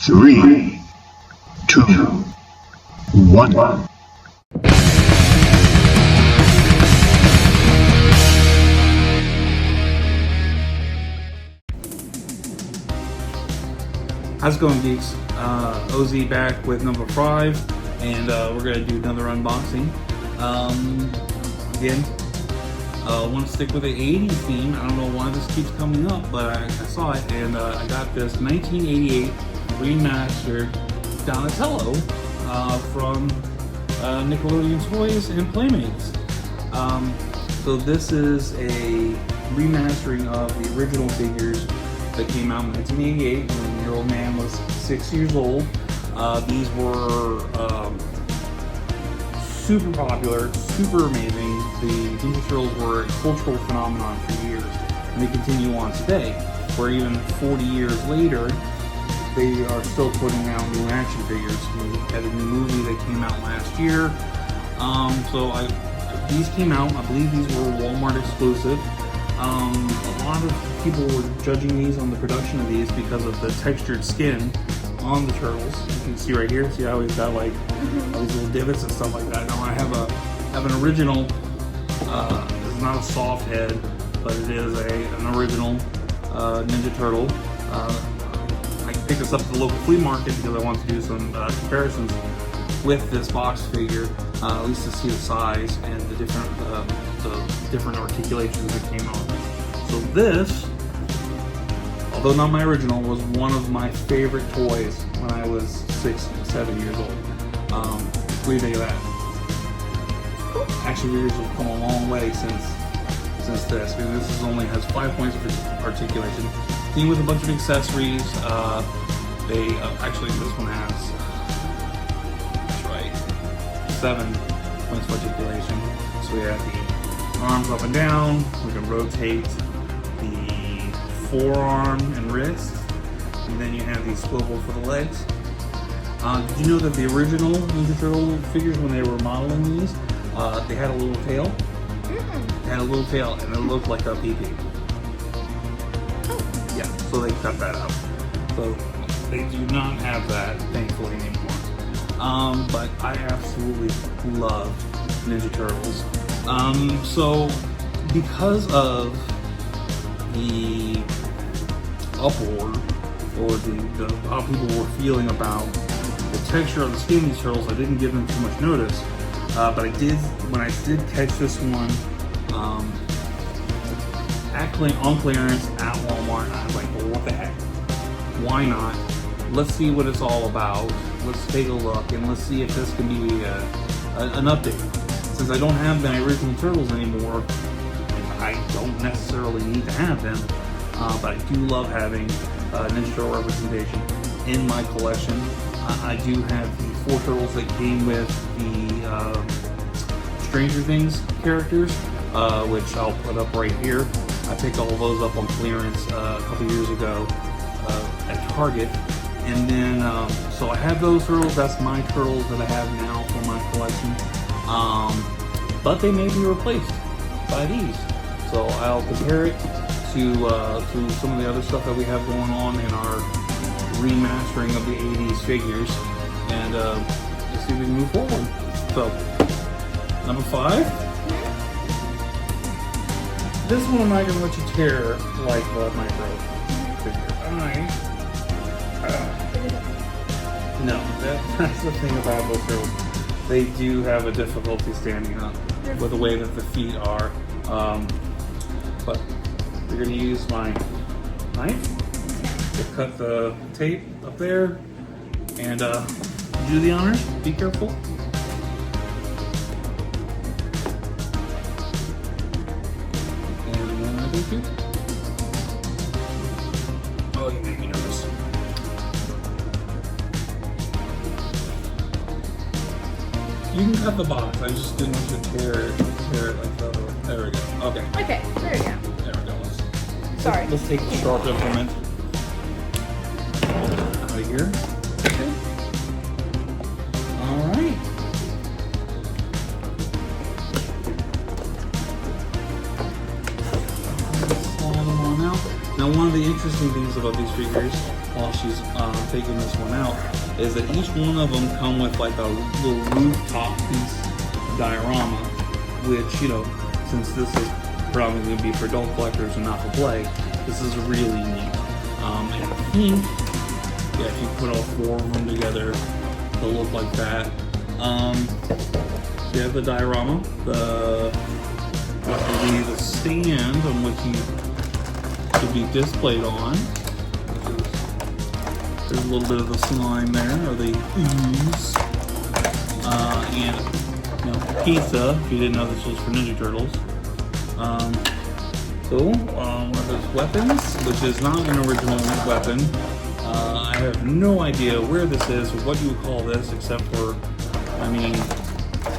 3, 2, 1. How's it going, geeks? OZ back with number 5, and we're gonna do another unboxing. Again, I want to stick with the 80s theme. I don't know why this keeps coming up, but I saw it, and I got this 1988 remastered Donatello from Nickelodeon Toys and Playmates. So this is a remastering of the original figures that came out in 1988 when your old man was 6 years old. These were super popular, super amazing. The Ninja Turtles were a cultural phenomenon for years, and they continue on today, where even 40 years later, they are still putting out new action figures. We had a new movie that came out last year. These came out, I believe these were Walmart exclusive. A lot of people were judging these on the production of these because of the textured skin on the turtles. You can see right here, see how he's got like all these little divots and stuff like that. Now I have an original, it's not a soft head, but it is an original Ninja Turtle. I picked this up at the local flea market because I want to do some comparisons with this box figure, at least to see the size and the different articulations that came out. So this, although not my original, was one of my favorite toys when I was 6, 7 years old. What do you think of that? Action figures have come a long way since this. Because this only has 5 points of articulation. Came with a bunch of accessories. Actually this one has, that's right, 7 points of articulation. So we have the arms up and down. We can rotate the forearm and wrist, and then you have the swivel for the legs. Did you know that the original Ninja Turtle figures, when they were modeling these, they had a little tail? They had a little tail, and it looked like a pee-pee. Yeah, so they cut that out. So they do not have that, thankfully, anymore. But I absolutely love Ninja Turtles. So because of the uproar, or the how people were feeling about the texture of the skin of these turtles, I didn't give them too much notice. But I did, when I did catch this one on clearance at Walmart, I was like, well, what the heck? Why not? Let's see what it's all about. Let's take a look, and let's see if this can be an update. Since I don't have my original turtles anymore, I don't necessarily need to have them, but I do love having Ninja Turtle representation in my collection. I do have the 4 turtles that came with the Stranger Things characters, which I'll put up right here. I picked all of those up on clearance a couple years ago at Target. And then, so I have those turtles. That's my turtles that I have now for my collection. But they may be replaced by these. So I'll compare it to some of the other stuff that we have going on in our remastering of the 80s figures. And let's see if we can move forward. So, number 5. This one I'm not going to let you tear like the micro figure. No, that's the thing about those turtles. They do have a difficulty standing up with the way that the feet are. But we're going to use my knife to cut the tape up there and do the honors. Be careful. Oh, you made me nervous. You can cut the box. I just didn't want you to tear it like that. There we go. Okay. Okay, there we go. There we go. Sorry. Let's take the sharp implement out of here. Okay. All right. Slide them on out. Now, one of the interesting things about these figures while she's taking this one out, is that each one of them come with like a little rooftop piece diorama, which, you know, since this is probably going to be for adult collectors and not for play, this is really neat. And I think, yeah, if you put all 4 of them together, they'll look like that. You have the diorama, what will be the stand on which you should be displayed on. There's a little bit of the slime there, or the ooze. And, you know, pizza, if you didn't know this was for Ninja Turtles. One of those weapons, which is not an original weapon. I have no idea where this is or what you would call this, except for, I mean,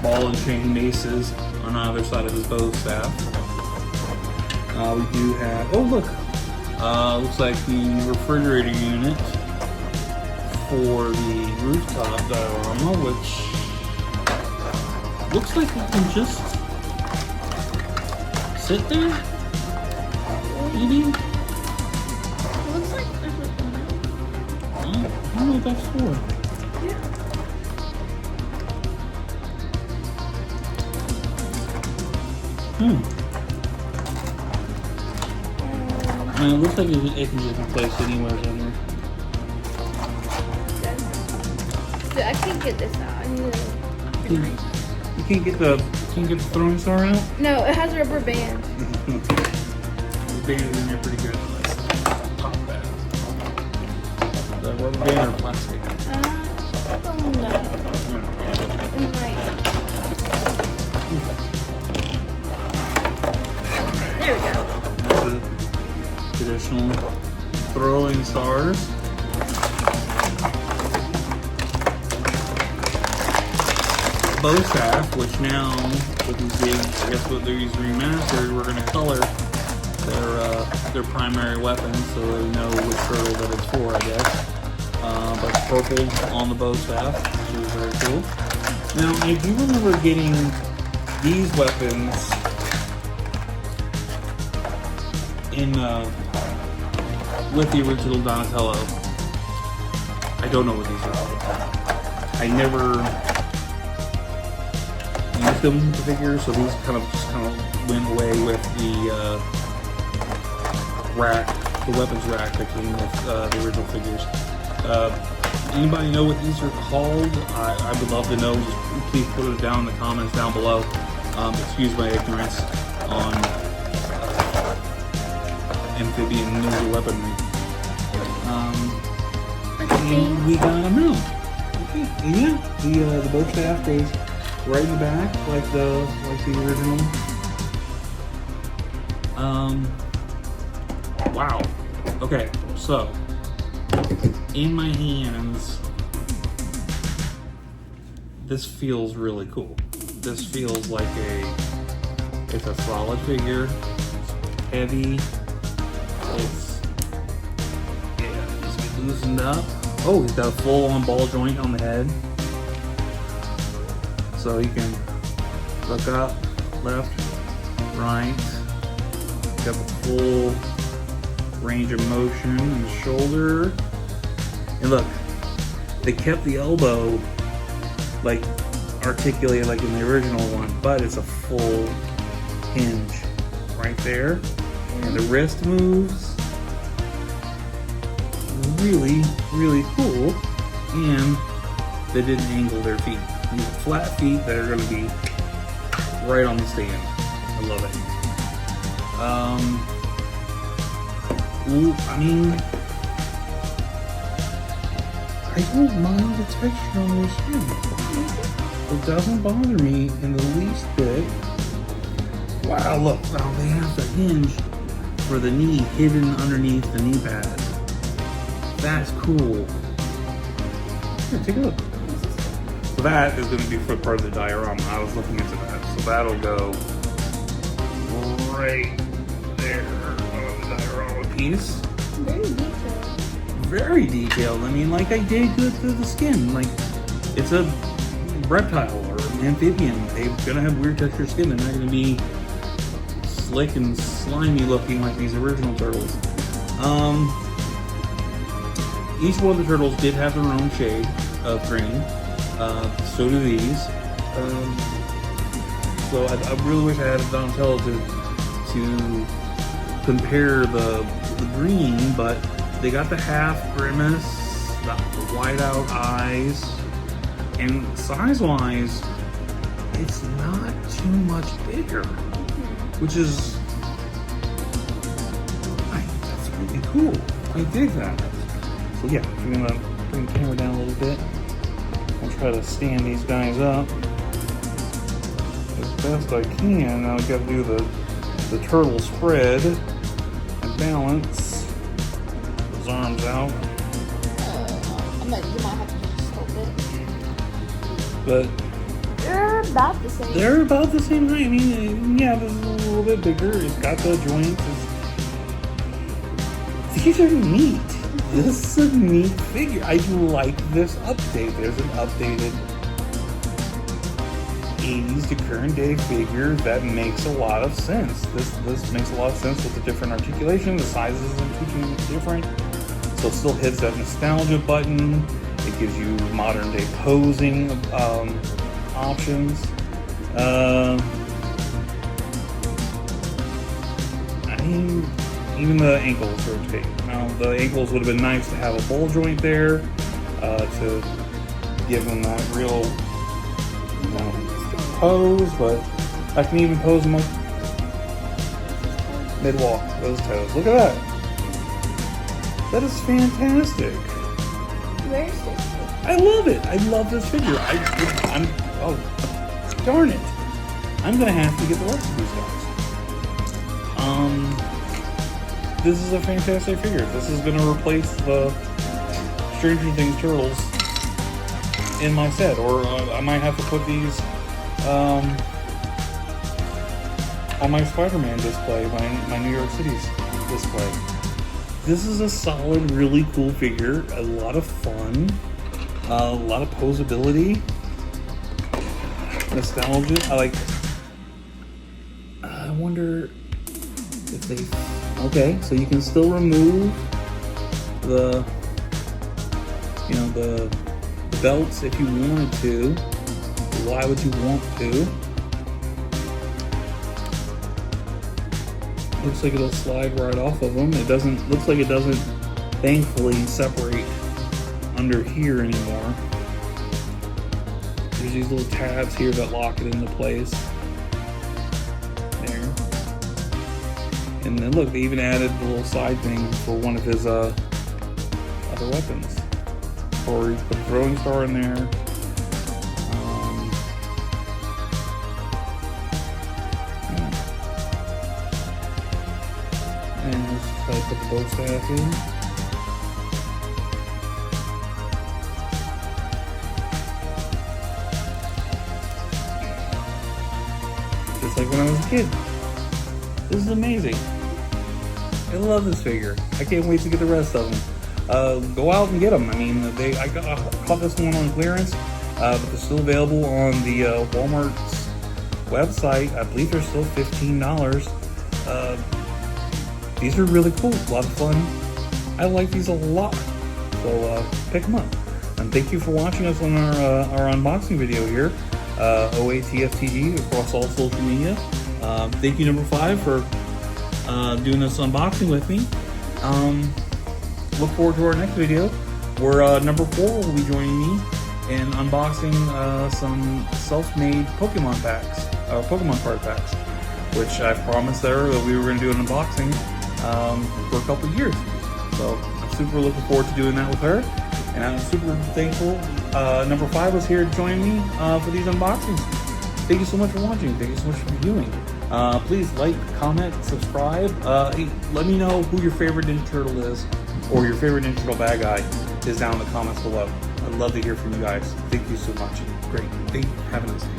ball and chain maces on either side of his bow staff. We do have, oh look, looks like the refrigerator unit for the rooftop diorama, which looks like it can just sit there, maybe? It looks like there's like one out. I don't know what that's for. Yeah. I mean, it looks like it can just be placed anywhere down there. I can't get this out. I need a knife. You can't get the throwing star out? No, it has a rubber band. The band is in there pretty good. Let's pop that. The rubber band or plastic? I don't know. It might. There we go. The traditional throwing stars. Bow staff, which now with these big, I guess with these remastered, we're going to color their primary weapon so they know which turtle that it's for, I guess. But purple on the bow staff, which is very cool. Now I do remember getting these weapons in with the original Donatello. I don't know what these are. I never used them with the figures, so these kind of went away with the rack, the weapons rack that came with the original figures. Anybody know what these are called? I would love to know. Just please put it down in the comments down below. Excuse my ignorance on amphibian ninja weaponry. And we got them now. Okay, and yeah, the bow staff goes right in the back, like the original. Wow. Okay, so in my hands, this feels really cool. This feels like it's a solid figure. It's heavy. It's loosened up. Oh, he's got a full-on ball joint on the head. So you can look up, left, right. Got the full range of motion in the shoulder. And look, they kept the elbow like articulated like in the original one, but it's a full hinge right there. And the wrist moves. Really, really cool. And they didn't angle their feet. These are flat feet that are going to be right on the stand. I love it. I mean, I don't mind the texture on their skin. It doesn't bother me in the least bit. Wow, look, now they have the hinge for the knee hidden underneath the knee pad. That's cool. Here, take a look. So that is going to be for part of the diorama. I was looking into that. So that'll go right there on the diorama piece. Very detailed. Very detailed. I mean, like I did good through the skin. Like, it's a reptile or an amphibian. They're going to have weird textured skin. They're not going to be slick and slimy looking like these original turtles. each one of the turtles did have their own shade of green. So do these. So I really wish I had a Donatello to compare the green, but they got the half grimace, the white out eyes, and size-wise, it's not too much bigger, which is, that's really cool. I dig that. So yeah, I'm gonna bring the camera down a little bit. I'll try to stand these guys up as best I can. Now I've got to do the turtle spread and balance. His arms out. You might have to just hold it. But they're about the same. they're about the same height. I mean, yeah, this is a little bit bigger. It's got the joints. These are neat. This is a neat figure. I like this update. There's an updated 80s to current day figure that makes a lot of sense. This makes a lot of sense with the different articulation. The sizes isn't too different. So it still hits that nostalgia button. It gives you modern day posing options. I mean, even the ankles are okay. Now, the ankles would have been nice to have a ball joint there to give them that real, pose, but I can even pose them up mid-walk, those toes. Look at that. That is fantastic. Where's this? I love it. I love this figure. Oh, darn it. I'm going to have to get the rest of these guys. This is a fantastic figure. This is going to replace the Stranger Things turtles in my set, or I might have to put these on my Spider-Man display, my New York City's display. This is a solid, really cool figure. A lot of fun, a lot of posability, nostalgia. I wonder if they. Okay, so you can still remove the belts if you wanted to. Why would you want to? Looks like it'll slide right off of them. It doesn't. Looks like it doesn't, thankfully, separate under here anymore. There's these little tabs here that lock it into place. There. And then look, they even added the little side thing for one of his other weapons. Or he put a throwing star in there. And let's try to put the bow staff in. Just like when I was a kid. This is amazing. I love this figure. I can't wait to get the rest of them. Go out and get them. I mean, I caught this one on clearance, but they're still available on the Walmart's website. I believe they're still $15. These are really cool. A lot of fun. I like these a lot. So pick them up. And thank you for watching us on our unboxing video here. OATFTG across all social media. Thank you, number 5, for doing this unboxing with me. Look forward to our next video, where number 4 will be joining me in unboxing some self-made Pokemon packs, Pokemon card packs, which I've promised her that we were going to do an unboxing for a couple of years. So I'm super looking forward to doing that with her, and I'm super thankful number 5 was here to join me for these unboxings. Thank you so much for watching. Thank you so much for viewing. Please like, comment, subscribe. Hey, let me know who your favorite Ninja Turtle is, or your favorite Ninja Turtle bad guy is down in the comments below. I'd love to hear from you guys. Thank you so much. Great. Have a nice day.